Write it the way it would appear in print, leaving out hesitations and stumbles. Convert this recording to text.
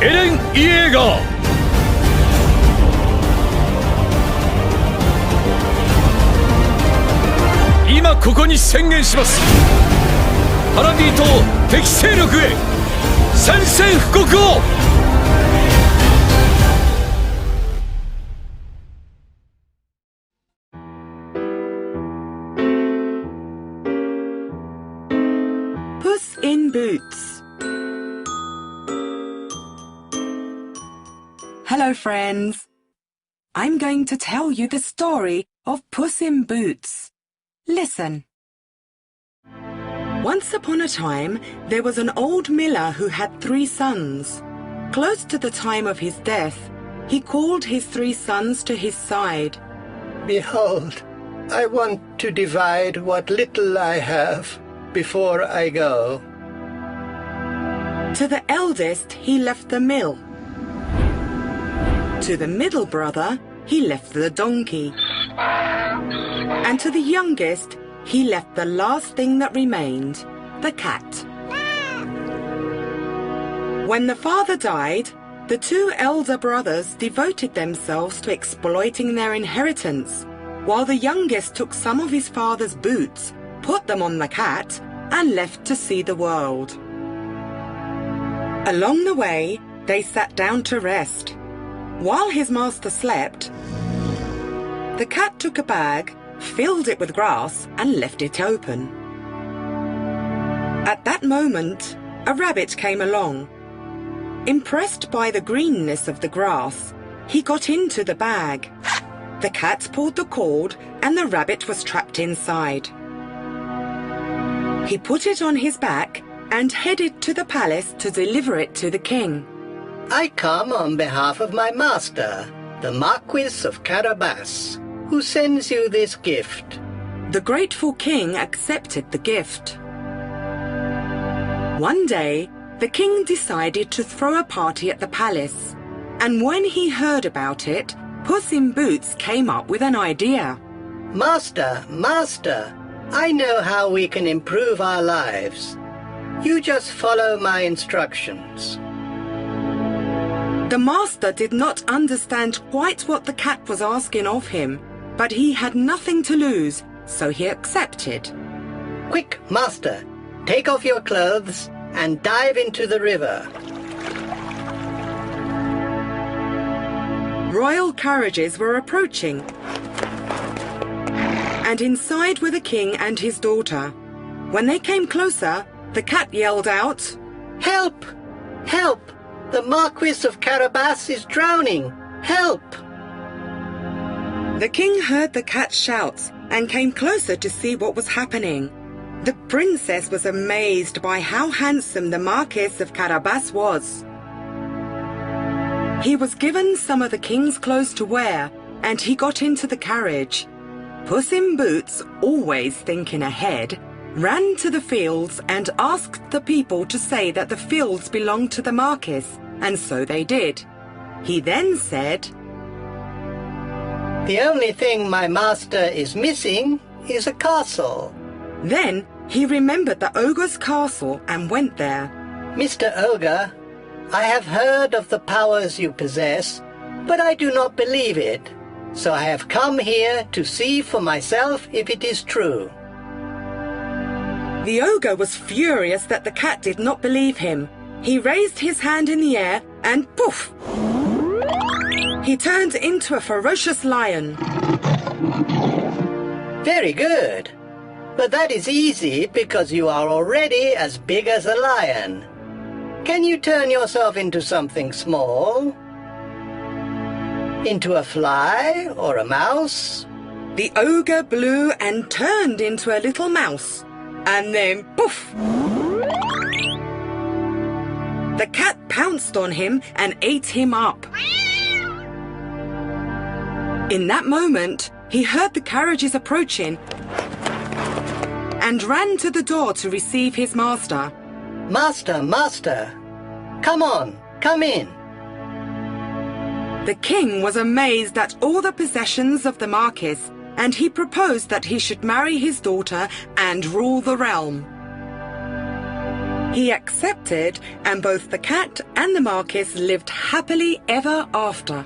エレン・イエーガー。今ここに宣言します。パラディ島敵勢力へ宣戦布告を。Puss in Boots. Hello, friends. I'm going to tell you the story of Puss in Boots. Listen. Once upon a time, there was an old miller who had 3 sons. Close to the time of his death, he called his 3 sons to his side. Behold, I want to divide what little I have before I go. To the eldest, he left the mill. To the middle brother, he left the donkey. And to the youngest, he left the last thing that remained, the cat. When the father died, the 2 elder brothers devoted themselves to exploiting their inheritance, while the youngest took some of his father's boots, put them on the cat, and left to see the world. Along the way, they sat down to rest. While his master slept, the cat took a bag, filled it with grass, and left it open. At that moment, a rabbit came along. Impressed by the greenness of the grass, he got into the bag. The cat pulled the cord, and the rabbit was trapped inside. He put it on his back and headed to the palace to deliver it to the king. I come on behalf of my master, the Marquis of Carabas, who sends you this gift. The grateful king accepted the gift. One day, the king decided to throw a party at the palace, and when he heard about it, Puss in Boots came up with an idea. Master, Master, I know how we can improve our lives. You just follow my instructions. The master did not understand quite what the cat was asking of him, but he had nothing to lose, so he accepted. Quick, Master, take off your clothes and dive into the river. Royal carriages were approaching, and inside were the king and his daughter. When they came closer, the cat yelled out, Help! Help! The Marquis of Carabas is drowning! Help! The king heard the cat's shouts and came closer to see what was happening. The princess was amazed by how handsome the Marquis of Carabas was. He was given some of the king's clothes to wear, and he got into the carriage. Puss in Boots, always thinking ahead, ran to the fields and asked the people to say that the fields belonged to the Marquis, and so they did. He then said, The only thing my master is missing is a castle. Then he remembered the ogre's castle and went there. Mr. Ogre, I have heard of the powers you possess, but I do not believe it, so I have come here to see for myself if it is true. The ogre was furious that the cat did not believe him. He raised his hand in the air and poof! He turned into a ferocious lion. Very good. But that is easy because you are already as big as a lion. Can you turn yourself into something small? Into a fly or a mouse? The ogre blew and turned into a little mouse. And then poof! The cat pounced on him and ate him up. In that moment, he heard the carriages approaching and ran to the door to receive his master. Master, master, come on, come in. The king was amazed at all the possessions of the Marquis, and he proposed that he should marry his daughter and rule the realm. He accepted, and both the cat and the Marquis lived happily ever after.